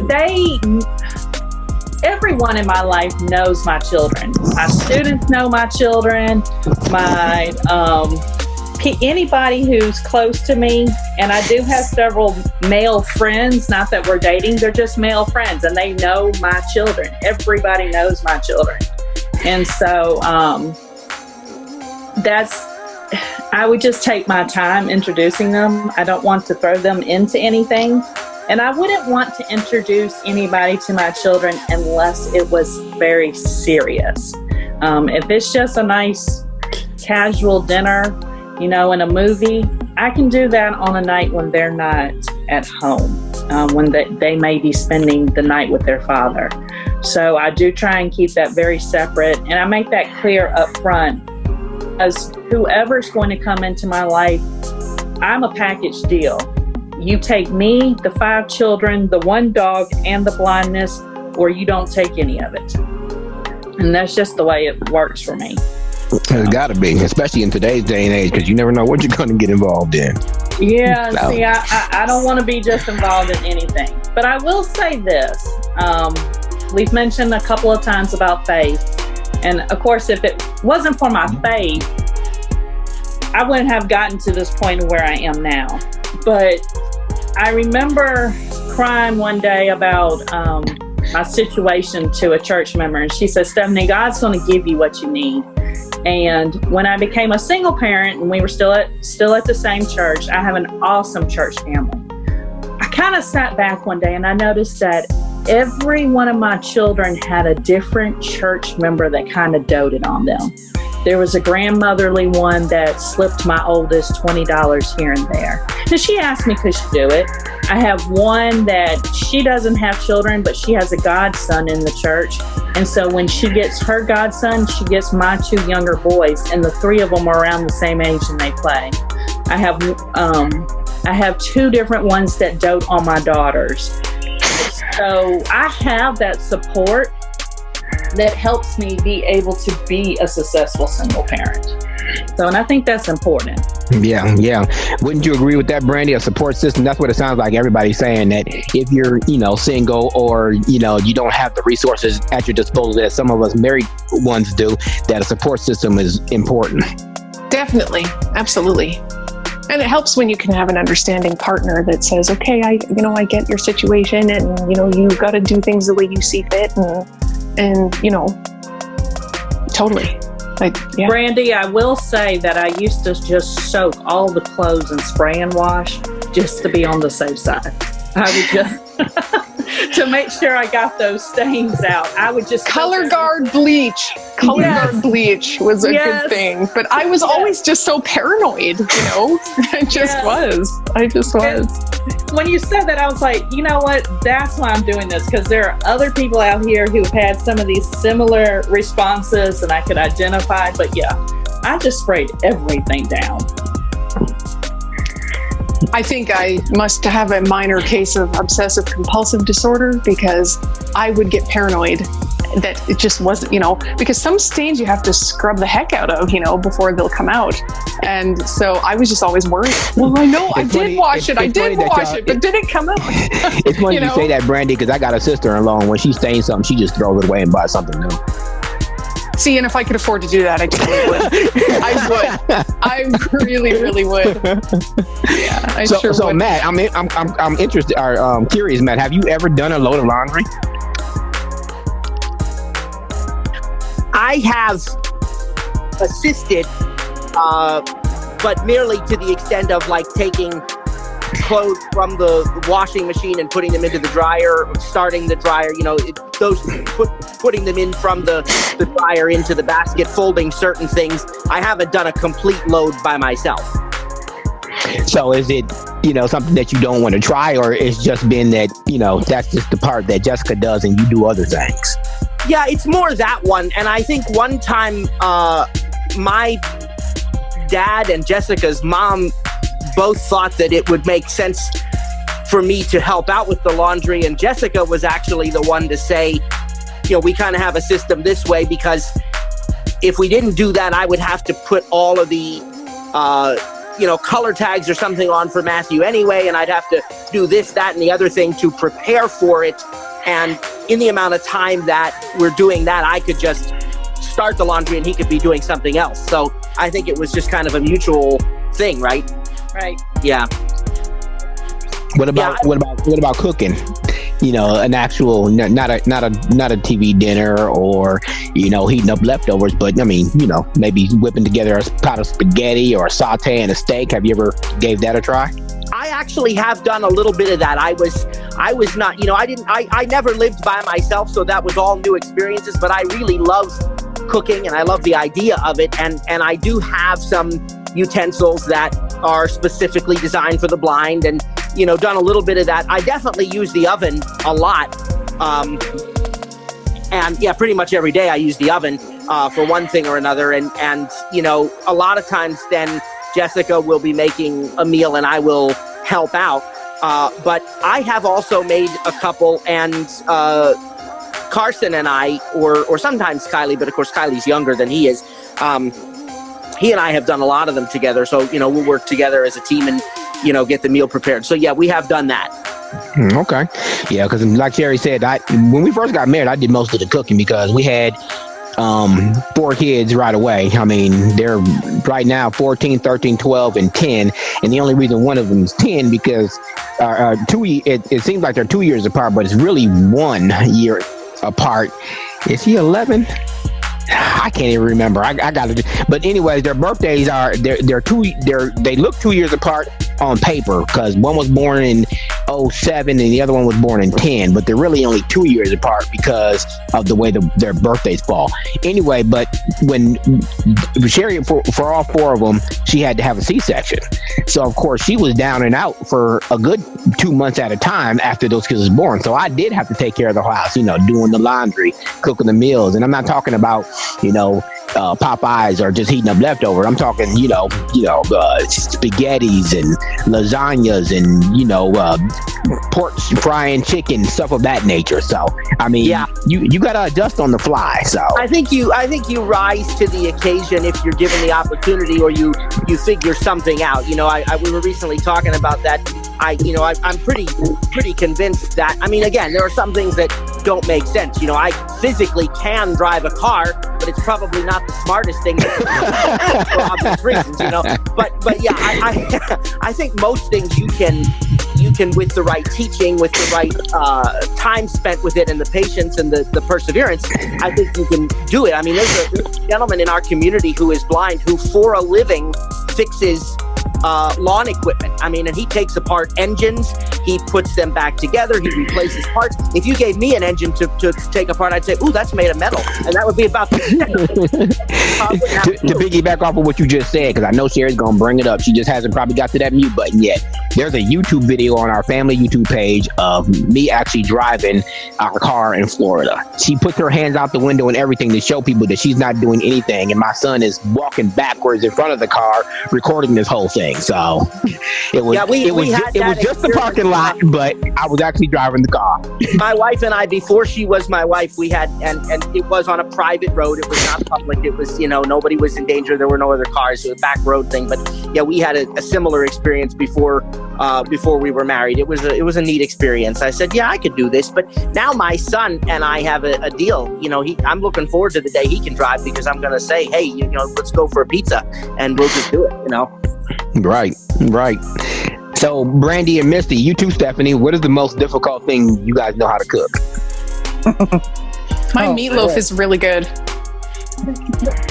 everyone in my life knows my children. My students know my children. My anybody who's close to me, and I do have several male friends. Not that we're dating; they're just male friends, and they know my children. Everybody knows my children, and so I would just take my time introducing them. I don't want to throw them into anything. And I wouldn't want to introduce anybody to my children unless it was very serious. If it's just a nice casual dinner, in a movie, I can do that on a night when they're not at home, when they may be spending the night with their father. So I do try and keep that very separate. And I make that clear up front, because whoever's going to come into my life, I'm a package deal. You take me, the 5 children, the 1 dog, and the blindness, or you don't take any of it. And that's just the way it works for me. It's got to be, especially in today's day and age, because you never know what you're going to get involved in. Yeah, see, I don't want to be just involved in anything. But I will say this. We've mentioned a couple of times about faith. And, of course, if it wasn't for my faith, I wouldn't have gotten to this point where I am now. But I remember crying one day about my situation to a church member, and she said, Stephanie, God's going to give you what you need. And when I became a single parent and we were still at the same church, I have an awesome church family. I kind of sat back one day and I noticed that every one of my children had a different church member that kind of doted on them. There was a grandmotherly one that slipped my oldest $20 here and there. And she asked me, could she do it? I have one that she doesn't have children, but she has a godson in the church. And so when she gets her godson, she gets my 2 younger boys, and the 3 of them are around the same age and they play. I have 2 different ones that dote on my daughters. So I have that support that helps me be able to be a successful single parent. So, and I think that's important. Yeah. Wouldn't you agree with that, Brandy? A support system. That's what it sounds like. Everybody's saying that if you're, single or, you don't have the resources at your disposal that some of us married ones do, that a support system is important. Definitely. Absolutely. And it helps when you can have an understanding partner that says, okay, I get your situation, and, you got to do things the way you see fit, and totally. Yeah. Brandy, I will say that I used to just soak all the clothes in spray and wash just to be on the safe side. I would just, to make sure I got those stains out, I would just... Color guard bleach. Color guard bleach was a good thing. But I was always just so paranoid, I just was. When you said that, I was like, you know what? That's why I'm doing this, because there are other people out here who have had some of these similar responses and I could identify. But yeah, I just sprayed everything down. I think I must have a minor case of obsessive compulsive disorder, because I would get paranoid that it just wasn't, because some stains you have to scrub the heck out of, before they'll come out. And so I was just always worried. Well, I know I did wash it, but did it come out? It's funny you say that, Brandy, because I got a sister-in-law, and when she stains something, she just throws it away and buys something new. See, and if I could afford to do that, I totally would. I really, really would. Yeah, I sure would. So Matt, I'm interested, or curious, Matt. Have you ever done a load of laundry? I have assisted, but merely to the extent of like taking clothes from the washing machine and putting them into the dryer, starting the dryer, putting them in from the dryer into the basket, folding certain things. I haven't done a complete load by myself. So is it, something that you don't want to try, or it's just been that, that's just the part that Jessica does and you do other things? Yeah, it's more that one. And I think one time my dad and Jessica's mom both thought that it would make sense for me to help out with the laundry. And Jessica was actually the one to say, we kind of have a system this way, because if we didn't do that, I would have to put all of the, color tags or something on for Matthew anyway. And I'd have to do this, that, and the other thing to prepare for it. And in the amount of time that we're doing that, I could just start the laundry and he could be doing something else. So I think it was just kind of a mutual thing, right? Right. Yeah. What about cooking? An actual, not a TV dinner, or heating up leftovers, but maybe whipping together a pot of spaghetti or a saute and a steak. Have you ever gave that a try? I actually have done a little bit of that. I was not, I never lived by myself, so that was all new experiences, but I really love cooking and I love the idea of it. And I do have some utensils that are specifically designed for the blind, and, done a little bit of that. I definitely use the oven a lot. And yeah, pretty much every day I use the oven for one thing or another. And a lot of times then Jessica will be making a meal and I will help out. But I have also made a couple, and Carson and I, or sometimes Kylie, but of course Kylie's younger than he is. He and I have done a lot of them together. So, we'll work together as a team and, get the meal prepared. So yeah, we have done that. Okay. Yeah, because like Sherry said, when we first got married, I did most of the cooking because we had 4 kids right away. I mean, they're right now 14, 13, 12, and 10. And the only reason one of them is 10 because it seems like they're 2 years apart, but it's really 1 year apart. Is he 11? I can't even remember. I got to. But anyways, their birthdays they look 2 years apart on paper because one was born in 07 and the other one was born in 10, but they're really only 2 years apart because of the way their birthdays fall. Anyway, but when Sherry, for all 4 of them, she had to have a C-section. So of course she was down and out for a good 2 months at a time after those kids was born. So I did have to take care of the house, doing the laundry, cooking the meals. And I'm not talking about, Popeyes or just heating up leftovers. I'm talking, spaghettis and lasagnas and pork frying chicken, stuff of that nature. So I mean, you gotta adjust on the fly. So I think you rise to the occasion if you're given the opportunity, or you figure something out. We were recently talking about that. I'm pretty convinced that, I mean, again, there are some things that don't make sense. I physically can drive a car, but it's probably not the smartest thing for obvious reasons, But yeah, I think most things you can, with the right teaching, with the right time spent with it, and the patience and the perseverance, I think you can do it. I mean, there's a gentleman in our community who is blind, who for a living fixes lawn equipment. I mean, and he takes apart engines, he puts them back together, he replaces parts. If you gave me an engine to take apart, I'd say, ooh, that's made of metal. And that would be about to piggyback off of what you just said, because I know Sherry's going to bring it up. She just hasn't probably got to that mute button yet. There's a YouTube video on our family YouTube page of me actually driving our car in Florida. She puts her hands out the window and everything to show people that she's not doing anything. And my son is walking backwards in front of the car, recording this whole thing. So it was just the parking lot, but I was actually driving the car. My wife and I, before she was my wife, we had, and it was on a private road. It was not public. It was, nobody was in danger. There were no other cars. It was a back road thing. But yeah, we had a similar experience before we were married. It was a neat experience. I said, yeah, I could do this. But now my son and I have a deal. I'm looking forward to the day he can drive, because I'm going to say, hey, let's go for a pizza, and we'll just do it. Right. So, Brandy and Misty, you too, Stephanie, what is the most difficult thing you guys know how to cook? My meatloaf is really good.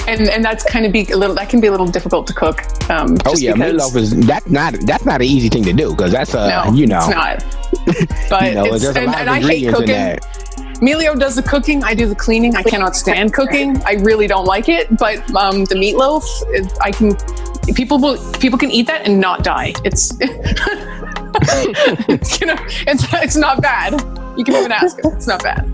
And that's kind of that can be a little difficult to cook. Meatloaf that's not an easy thing to do, because that's it's not. But and I hate cooking. Emilio does the cooking, I do the cleaning. I cannot stand cooking. I really don't like it. But the meatloaf, people can eat that and not die. It's it's not bad. You can even ask. It's not bad.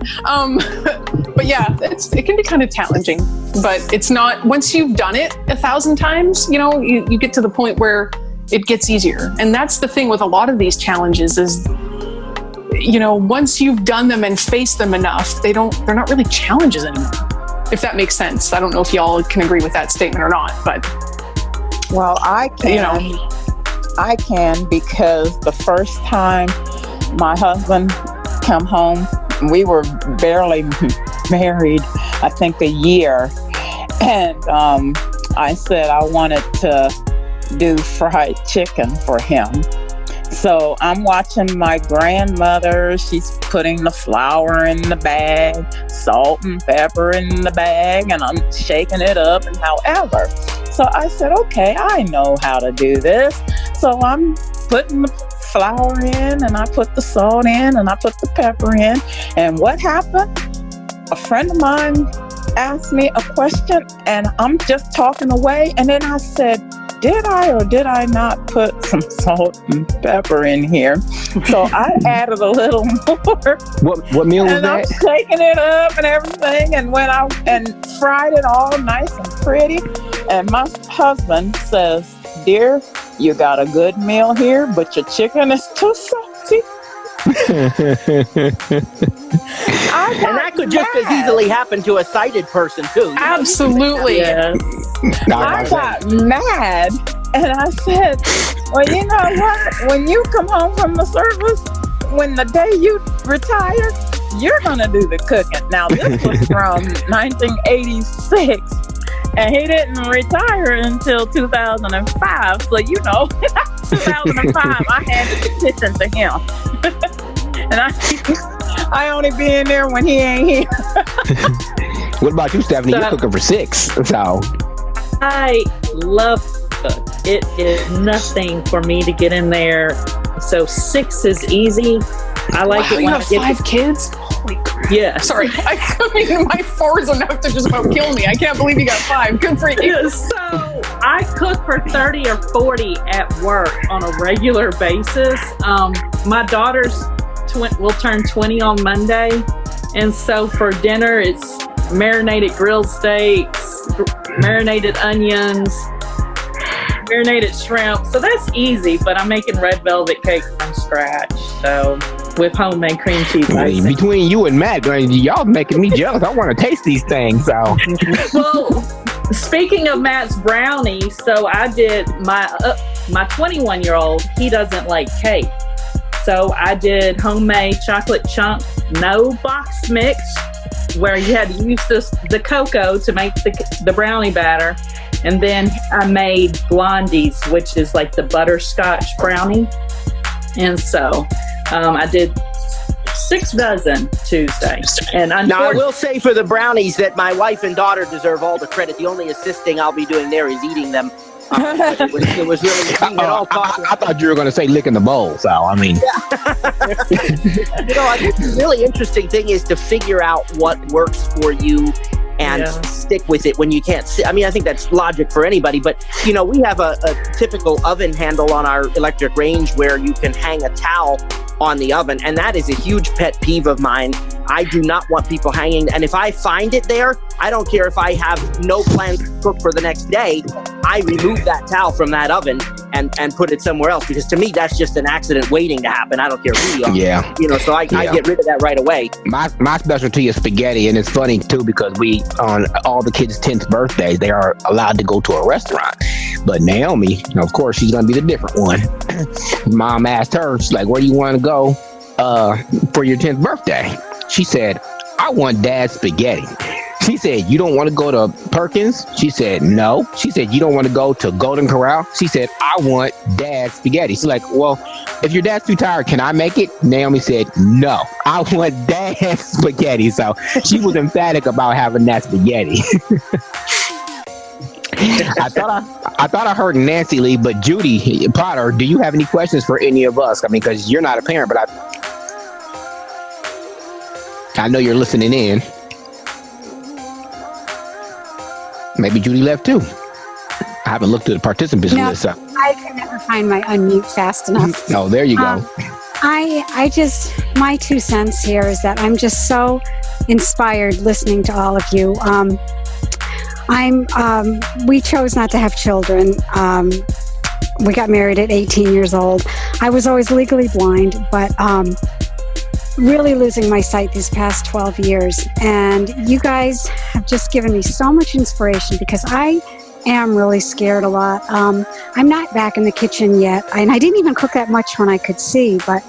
But yeah, it can be kind of challenging. But it's not, once you've done it 1,000 times, you get to the point where it gets easier. And that's the thing with a lot of these challenges is, once you've done them and faced them enough, they're not really challenges anymore. If that makes sense. I don't know if y'all can agree with that statement or not, but. Well, I can. I can, because the first time my husband come home, we were barely married, I think a year. And I said I wanted to do fried chicken for him. So I'm watching my grandmother. She's putting the flour in the bag, salt and pepper in the bag, and I'm shaking it up and however. So I said, okay, I know how to do this. So I'm putting the flour in, and I put the salt in, and I put the pepper in. And what happened? A friend of mine asked me a question, and I'm just talking away. And then I said, did I or did I not put some salt and pepper in here? So I added a little more. What meal was and that? I'm shaking it up and everything, and went out and fried it all nice and pretty. And my husband says, dear, you got a good meal here, but your chicken is too salty. And that could just as easily happen to a sighted person too. Absolutely. Yes. I got mad, and I said, well, you know what? When you come home from the service, when the day you retire, you're going to do the cooking. Now, this was from 1986, and he didn't retire until 2005. So, 2005, I handed the kitchen to him. And I only be in there when he ain't here. What about you, Stephanie? You're cooking for 6. So I love to cook. It is nothing for me to get in there. So 6 is easy. I like it when you have 5 kids? Holy crap. Yeah. Sorry. I mean, my 4 is enough to just about kill me. I can't believe you got 5. Good for you. So I cook for 30 or 40 at work on a regular basis. My daughter's will turn 20 on Monday. And so for dinner, it's marinated grilled steaks, marinated onions, marinated shrimp. So that's easy, but I'm making red velvet cake from scratch. So with homemade cream cheese icing. Between you and Matt, y'all making me jealous. I want to taste these things. So, well, speaking of Matt's brownie, so I did my 21-year-old. He doesn't like cake, so I did homemade chocolate chunk, no box mix, where you had to use the cocoa to make the brownie batter, and then I made blondies, which is like the butterscotch brownie, and so. I did 6 dozen Tuesday. And now I will say for the brownies that my wife and daughter deserve all the credit. The only assisting I'll be doing there is eating them. It was really I thought you were going to say licking the bowl. So I mean, I think the really interesting thing is to figure out what works for you and stick with it when you can't see. I mean, I think that's logic for anybody, but we have a typical oven handle on our electric range where you can hang a towel on the oven, and that is a huge pet peeve of mine. I do not want people hanging, and if I find it there, I don't care if I have no plans to cook for the next day, I remove that towel from that oven and put it somewhere else, because to me that's just an accident waiting to happen. I don't care who you are. So I get rid of that right away. My specialty is spaghetti, and it's funny too because on all the kids' 10th birthdays, they are allowed to go to a restaurant. But Naomi, of course, she's gonna be the different one. Mom asked her, she's like, "Where do you want to go for your 10th birthday?" She said, "I want Dad's spaghetti." She said, "You don't want to go to Perkins?" She said, "No." She said, "You don't want to go to Golden Corral?" She said, "I want Dad's spaghetti." She's like, "Well, if your dad's too tired, can I make it?" Naomi said, "No, I want Dad's spaghetti." So she was emphatic about having that spaghetti. I thought I heard Nancy Lee, but Judy Potter, do you have any questions for any of us? I mean, because you're not a parent, but I know you're listening in. Maybe Judy left too. I haven't looked at the participants list. So. I can never find my unmute fast enough. Oh, there you go. I just, my 2 cents here is that I'm just so inspired listening to all of you. We chose not to have children. We got married at 18 years old. I was always legally blind, but really losing my sight these past 12 years. And you guys have just given me so much inspiration because I am really scared a lot. I'm not back in the kitchen yet. And I didn't even cook that much when I could see, but...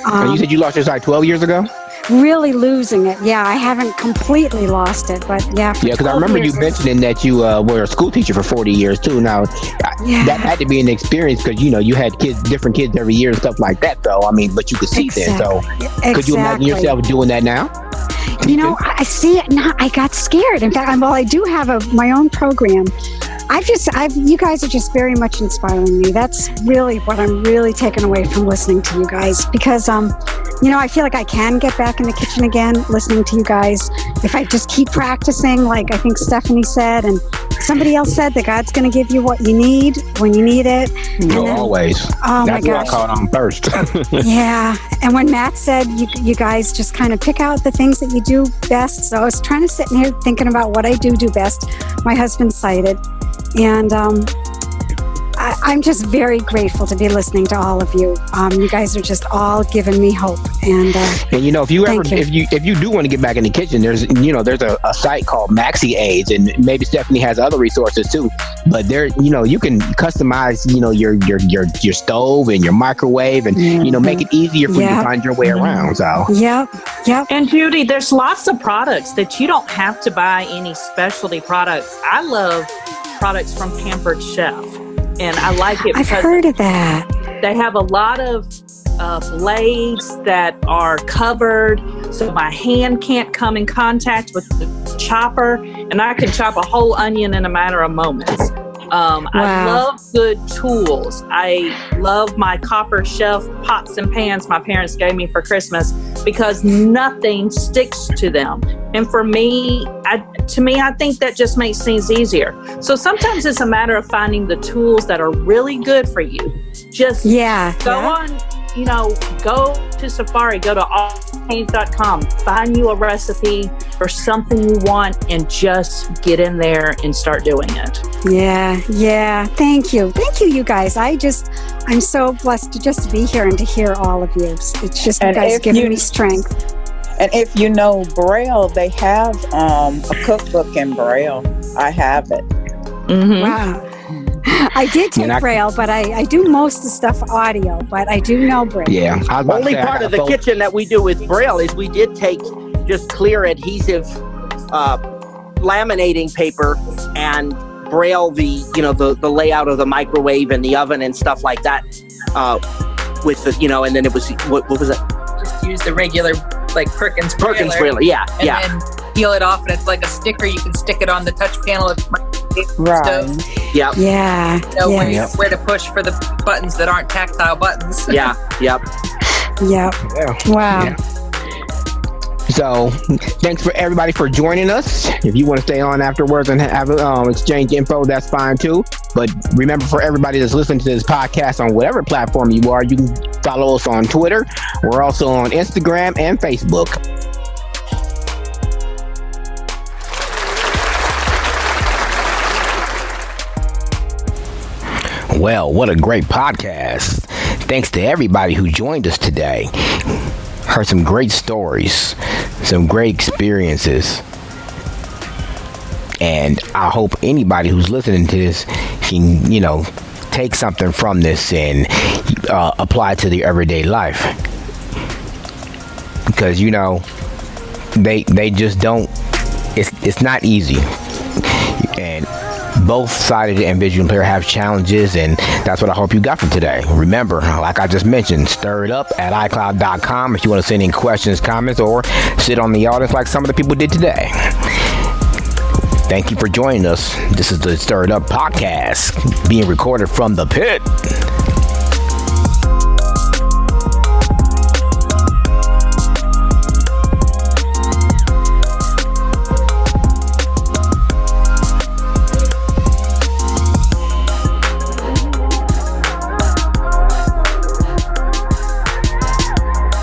you said you lost your sight 12 years ago? Really losing it. Yeah, I haven't completely lost it, but yeah. Yeah, because I remember you mentioning that you were a school teacher for 40 years too. Now, that had to be an experience because, you had different kids every year and stuff like that, though. I mean, but you could see then. So could you imagine yourself doing that now? I see it now. I got scared. In fact, I do have my own program. You guys are just very much inspiring me. That's really what I'm really taking away from listening to you guys because, I feel like I can get back in the kitchen again listening to you guys if I just keep practicing, like I think Stephanie said, and somebody else said that God's going to give you what you need when you need it. Always. Oh That's my what I caught on first. Yeah. And when Matt said you guys just kind of pick out the things that you do best. So I was trying to sit in here thinking about what I do best. My husband's sighted. And I'm just very grateful to be listening to all of you. You guys are just all giving me hope. And if you do want to get back in the kitchen, there's a site called Maxi Aids, and maybe Stephanie has other resources too. But there, you can customize, your stove and your microwave, and make it easier for you to find your way around. So yep. And Judy, there's lots of products that you don't have to buy any specialty products. I love products from Pampered Chef. And I like it because I've heard of that. They have a lot of blades that are covered, so my hand can't come in contact with the chopper, and I can chop a whole onion in a matter of moments. I love good tools. I love my copper shelf pots and pans my parents gave me for Christmas because nothing sticks to them. And for me, I think that just makes things easier. So sometimes it's a matter of finding the tools that are really good for you. Just go on, go to Safari, go to braillehayes.com. Find you a recipe for something you want and just get in there and start doing it. Yeah. Thank you, you guys. I'm so blessed to be here and to hear all of you. It's just you guys giving me strength. And if you know Braille, they have a cookbook in Braille. I have it. Mm-hmm. Wow. I did take Braille, but I do most of the stuff audio, but I do know Braille. Yeah. Only part of the kitchen that we do with Braille is we did take just clear adhesive laminating paper and Braille the layout of the microwave and the oven and stuff like that with the, and then it was, what was it? Just use the regular, like Perkins Braille. Yeah. And then peel it off, and it's like a sticker. You can stick it on the touch panel of my stove. Yep. Yeah. Where to push for the buttons that aren't tactile buttons. Yeah. Yep. Yep. Wow. Yeah. So, thanks for everybody for joining us. If you want to stay on afterwards and have exchange info, that's fine too. But remember, for everybody that's listening to this podcast on whatever platform you are, you can follow us on Twitter. We're also on Instagram and Facebook. Well, what a great podcast. Thanks to everybody who joined us today. Heard some great stories, some great experiences. And I hope anybody who's listening to this can, take something from this and apply it to their everyday life. Because, they just don't, it's not easy. And both sighted and visual impaired have challenges, and that's what I hope you got from today. Remember, like I just mentioned, SturItUp@iCloud.com if you want to send in questions, comments, or sit on the audience like some of the people did today. Thank you for joining us. This is the Stir It Up podcast being recorded from the pit.